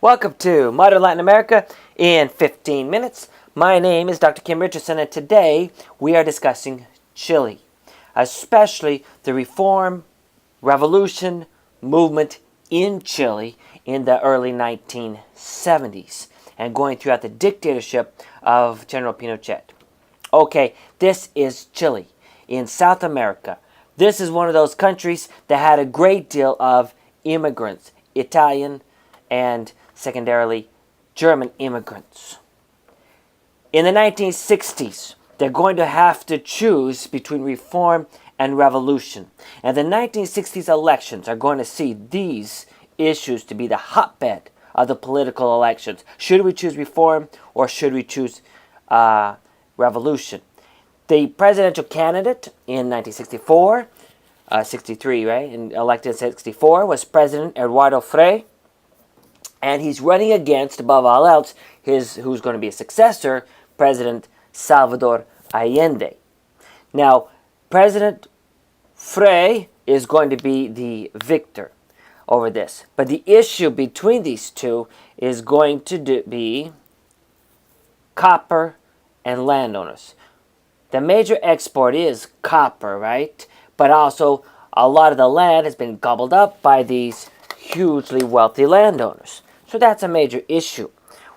Welcome to Modern Latin America in 15 minutes. My name is Dr. Kim Richardson, and today we are discussing Chile, especially the reform revolution movement in Chile in the early 1970s and going throughout the dictatorship of General Pinochet. Okay, this is Chile in South America. This is one of those countries that had a great deal of immigrants, Italian and secondarily German immigrants. In the 1960s, they're going to have to choose between reform and revolution. And the 1960s elections are going to see these issues to be the hotbed of the political elections. Should we choose reform or should we choose revolution? The presidential candidate in 1964, 63, right, and elected in 64, was President Eduardo Frei. And he's running against, above all else, who's going to be a successor, President Salvador Allende. Now, President Frei is going to be the victor over this. But the issue between these two is going to be copper and landowners. The major export is copper, right? But also, a lot of the land has been gobbled up by these hugely wealthy landowners. So that's a major issue.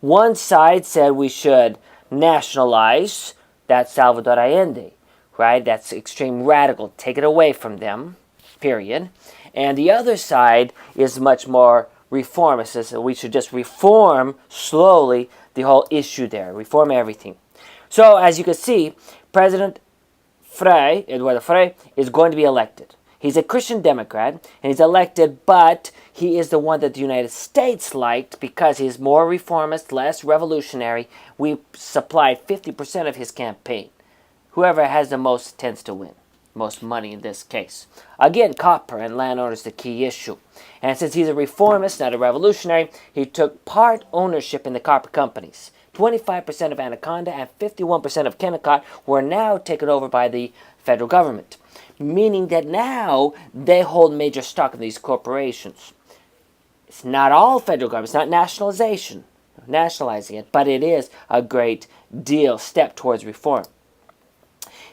One side said we should nationalize that Salvador Allende, right? That's extreme radical. Take it away from them, period. And the other side is much more reformist. Says we should just reform slowly the whole issue there, reform everything. So as you can see, President Frei, Eduardo Frei, is going to be elected. He's a Christian Democrat, and he's elected, but he is the one that the United States liked because he's more reformist, less revolutionary. We supplied 50% of his campaign. Whoever has the most tends to win. Most money in this case. Again, copper and landowners is the key issue. And since he's a reformist, not a revolutionary, he took part ownership in the copper companies. 25% of Anaconda and 51% of Kennecott were now taken over by the federal government, meaning that now they hold major stock in these corporations. It's not all federal government, it's not nationalizing it, but it is a great deal, step towards reform.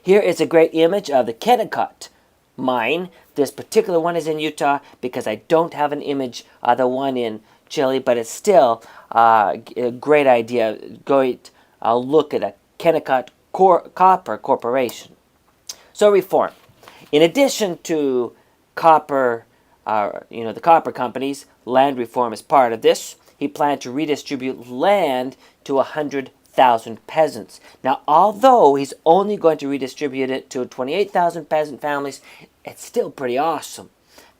Here is a great image of the Kennecott mine. This particular one is in Utah because I don't have an image of the one in Chile, but it's still a great idea. Great look at a Kennecott Copper Corporation. So reform. In addition to copper, the copper companies, land reform is part of this. He planned to redistribute land to 100,000 peasants. Now, although he's only going to redistribute it to 28,000 peasant families, it's still pretty awesome.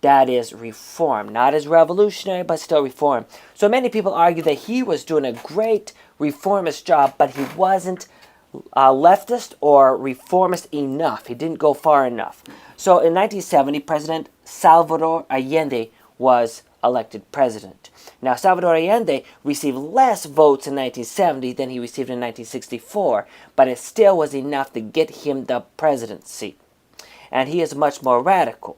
That is reform. Not as revolutionary, but still reform. So many people argue that he was doing a great reformist job, but he wasn't leftist or reformist enough. He didn't go far enough. So in 1970, President Salvador Allende was elected president. Now, Salvador Allende received less votes in 1970 than he received in 1964, but it still was enough to get him the presidency. And he is much more radical.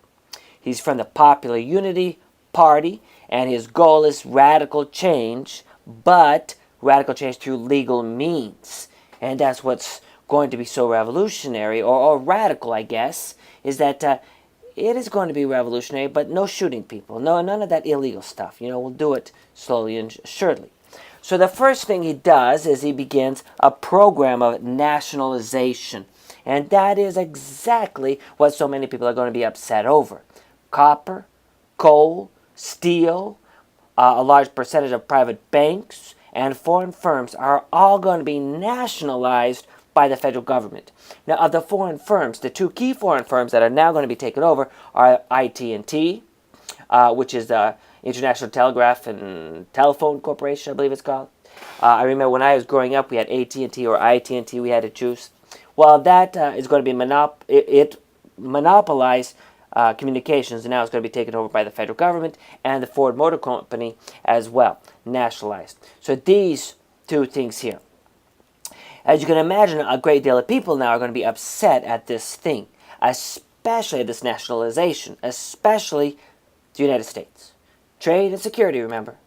He's from the Popular Unity Party, and his goal is radical change, but radical change through legal means. And that's what's going to be so revolutionary, or radical, I guess, is that it is going to be revolutionary, but no shooting people. No, none of that illegal stuff. We'll do it slowly and surely. So the first thing he does is he begins a program of nationalization. And that is exactly what so many people are going to be upset over. Copper, coal, steel, a large percentage of private banks, and foreign firms are all going to be nationalized by the federal government. Now, of the foreign firms, the two key foreign firms that are now going to be taken over are IT&T, which is the International Telegraph and Telephone Corporation, I believe it's called. I remember when I was growing up, we had AT&T or IT&T we had to choose. Well, that is going to be it monopolized communications, and now it's going to be taken over by the federal government and the Ford Motor Company as well, nationalized. So these two things here. As you can imagine, a great deal of people now are going to be upset at this thing, especially this nationalization, especially the United States. Trade and security, remember.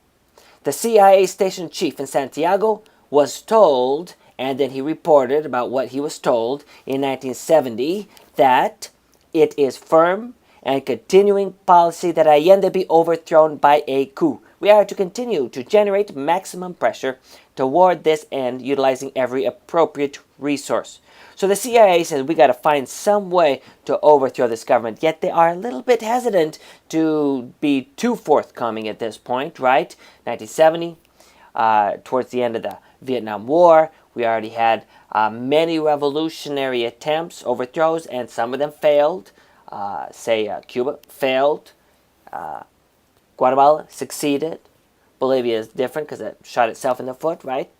The CIA station chief in Santiago was told, and then he reported about what he was told in 1970, that it is firm and continuing policy that Allende be overthrown by a coup. We are to continue to generate maximum pressure toward this end, utilizing every appropriate resource. So the CIA says we got to find some way to overthrow this government, yet they are a little bit hesitant to be too forthcoming at this point, right? 1970, towards the end of the Vietnam War, we already had many revolutionary attempts, overthrows, and some of them failed. Cuba failed. Guatemala succeeded. Bolivia is different because it shot itself in the foot, right?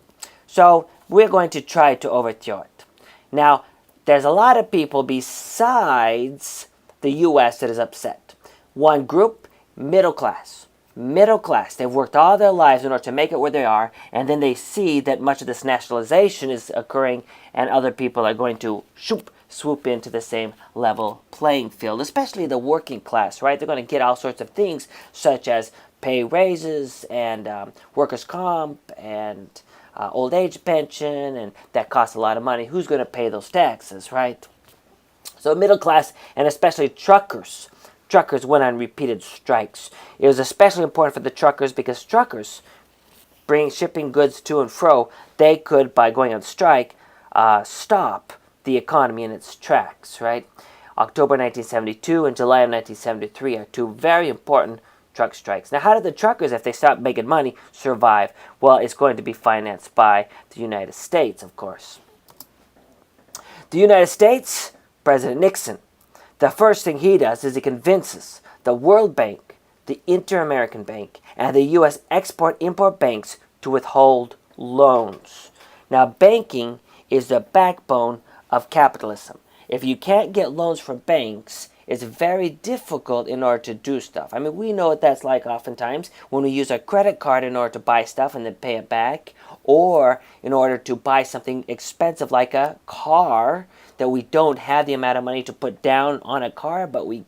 So we're going to try to overthrow it. Now, there's a lot of people besides the U.S. that is upset. One group, middle class. Middle class. They've worked all their lives in order to make it where they are, and then they see that much of this nationalization is occurring, and other people are going to swoop into the same level playing field, especially the working class, right? They're going to get all sorts of things, such as pay raises and workers' comp and old age pension, and that costs a lot of money. Who's going to pay those taxes, right? So middle class, and especially truckers. Truckers went on repeated strikes. It was especially important for the truckers because truckers shipping goods to and fro, they could, by going on strike, stop the economy in its tracks, right? October 1972 and July of 1973 are two very important truck strikes. Now, how did the truckers, if they stopped making money, survive? Well, it's going to be financed by the United States, of course. The United States, President Nixon, the first thing he does is he convinces the World Bank, the Inter-American Bank, and the U.S. Export-Import banks to withhold loans. Now, banking is the backbone of capitalism. If you can't get loans from banks, it's very difficult in order to do stuff. I mean, we know what that's like oftentimes when we use our credit card in order to buy stuff and then pay it back, or in order to buy something expensive like a car that we don't have the amount of money to put down on a car, but we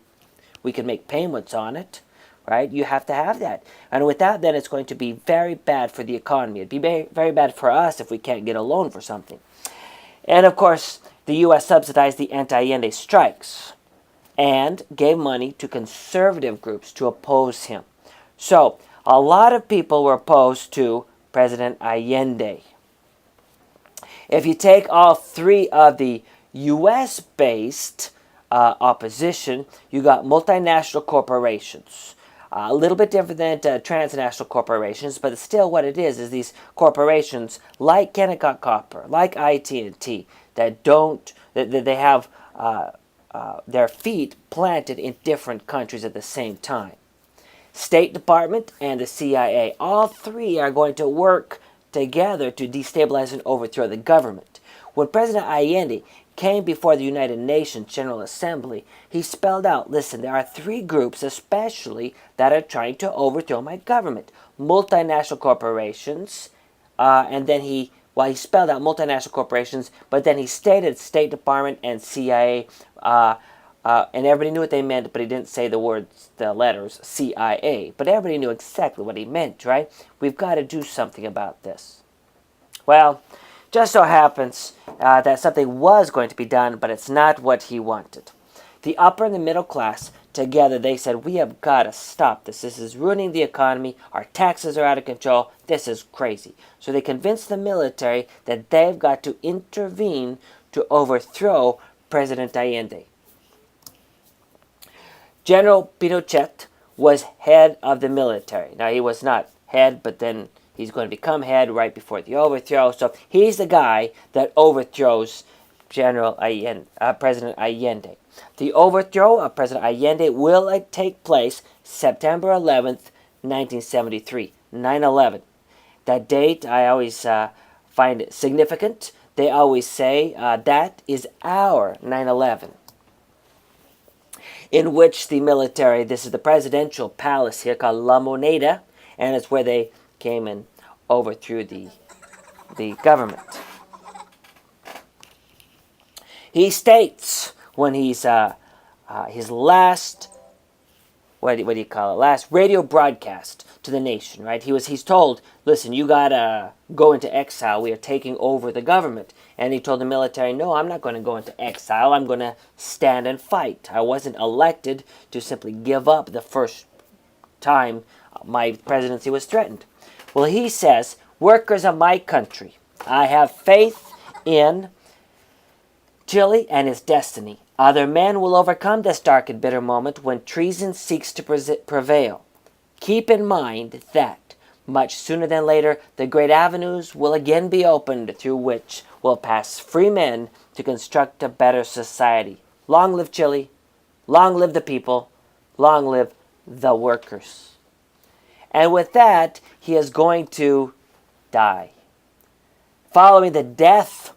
can make payments on it, right? You have to have that. And without that, it's going to be very bad for the economy. It'd be very, very bad for us if we can't get a loan for something. And of course, the U.S. subsidized the anti-Allende strikes and gave money to conservative groups to oppose him. So, a lot of people were opposed to President Allende. If you take all three of the U.S.-based opposition, you got multinational corporations. A little bit different than transnational corporations, but still what it is these corporations like Kennecott Copper, like IT&T, that they have their feet planted in different countries at the same time. State Department and the CIA, all three are going to work together to destabilize and overthrow the government. When President Allende came before the United Nations General Assembly, he spelled out, listen, there are three groups especially that are trying to overthrow my government. Multinational corporations, and then he spelled out multinational corporations, but then he stated State Department and CIA, and everybody knew what they meant, but he didn't say the letters CIA. But everybody knew exactly what he meant, right? We've got to do something about this. Well, just so happens that something was going to be done, but it's not what he wanted. The upper and the middle class, together, they said, we have got to stop this. This is ruining the economy. Our taxes are out of control. This is crazy. So they convinced the military that they've got to intervene to overthrow President Allende. General Pinochet was head of the military. Now, he was not head, but then he's going to become head right before the overthrow. So he's the guy that overthrows President Allende. The overthrow of President Allende will take place September 11th, 1973, 9/11. That date, I always find it significant. They always say that is our 9/11. In which the military, this is the presidential palace here called La Moneda, and it's where they came and overthrew the government. He states when he's his last, what do you call it, last radio broadcast to the nation, right? He's told, listen, you gotta go into exile. We are taking over the government. And he told the military, no, I'm not going to go into exile. I'm going to stand and fight. I wasn't elected to simply give up the first time my presidency was threatened. Well, he says, workers of my country, I have faith in Chile and its destiny. Other men will overcome this dark and bitter moment when treason seeks to prevail. Keep in mind that, much sooner than later, the great avenues will again be opened through which will pass free men to construct a better society. Long live Chile, long live the people, long live the workers. And with that, he is going to die. Following the death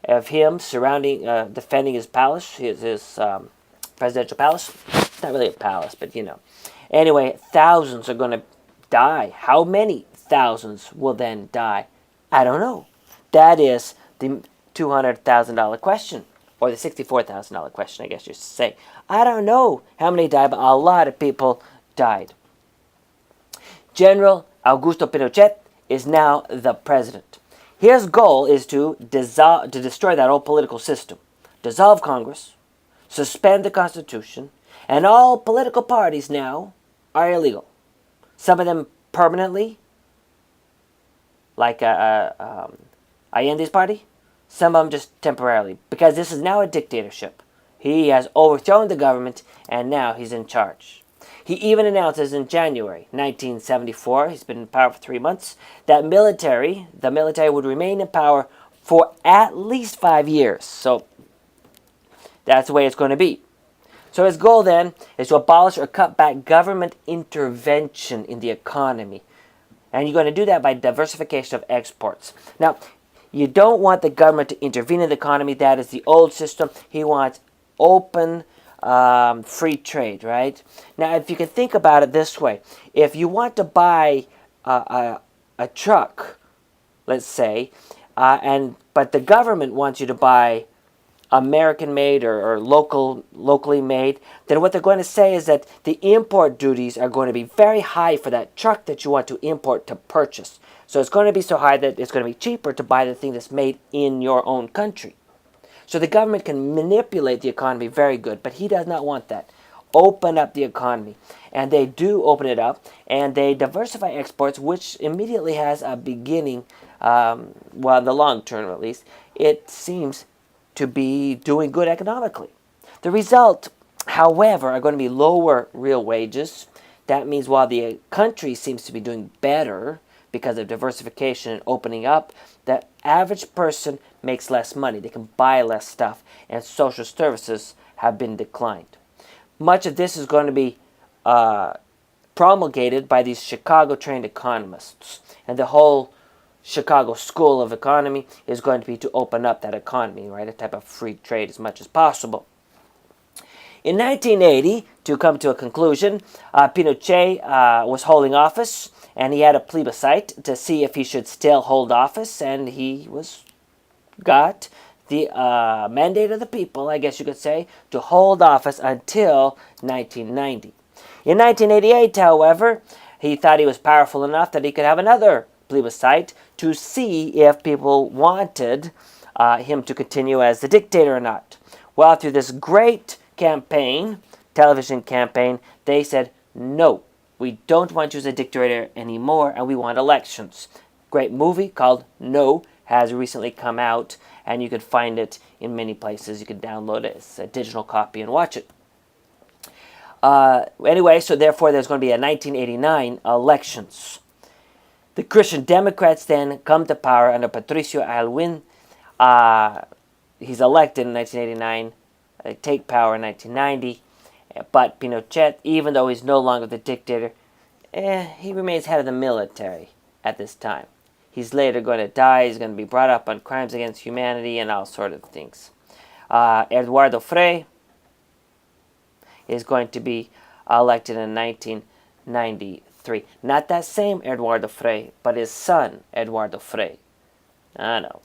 of him defending his palace, his presidential palace. It's not really a palace, but Anyway, thousands are going to die. How many thousands will then die? I don't know. That is the $200,000 question, or the $64,000 question, I guess you should say. I don't know how many died, but a lot of people died. General Augusto Pinochet is now the president. His goal is to destroy that old political system, dissolve Congress, suspend the Constitution, and all political parties now are illegal. Some of them permanently, like Allende's party. Some of them just temporarily, because this is now a dictatorship. He has overthrown the government, and now he's in charge. He even announces in January 1974, he's been in power for 3 months, that the military would remain in power for at least 5 years. So that's the way it's going to be. So his goal then is to abolish or cut back government intervention in the economy. And you're going to do that by diversification of exports. Now, you don't want the government to intervene in the economy. That is the old system. He wants open free trade, right? Now, if you can think about it this way, if you want to buy a truck, let's say, but the government wants you to buy American-made or locally made, then what they're going to say is that the import duties are going to be very high for that truck that you want to import to purchase. So it's going to be so high that it's going to be cheaper to buy the thing that's made in your own country. So the government can manipulate the economy very good, but he does not want that. Open up the economy. And they do open it up, and they diversify exports, which immediately has a beginning, in the long term at least, it seems to be doing good economically. The result, however, are going to be lower real wages. That means while the country seems to be doing better because of diversification and opening up, the average person makes less money. They can buy less stuff, and social services have been declined. Much of this is going to be promulgated by these Chicago-trained economists, and the whole Chicago School of Economy is going to be to open up that economy, right? A type of free trade as much as possible. In 1980, to come to a conclusion, Pinochet was holding office, and he had a plebiscite to see if he should still hold office, and he got the mandate of the people, I guess you could say, to hold office until 1990. In 1988, however, he thought he was powerful enough that he could have another plebiscite to see if people wanted him to continue as the dictator or not. Well, through this great campaign, television campaign, they said, no, we don't want you as a dictator anymore, and we want elections. Great movie called No has recently come out, and you can find it in many places. You can download it. It's a digital copy and watch it. Anyway, so therefore there's going to be a 1989 elections. The Christian Democrats then come to power under Patricio Aylwin. He's elected in 1989. They take power in 1990. But Pinochet, even though he's no longer the dictator, he remains head of the military at this time. He's later going to die. He's going to be brought up on crimes against humanity and all sort of things. Eduardo Frei is going to be elected in 1993. Not that same Eduardo Frei, but his son, Eduardo Frei. I know.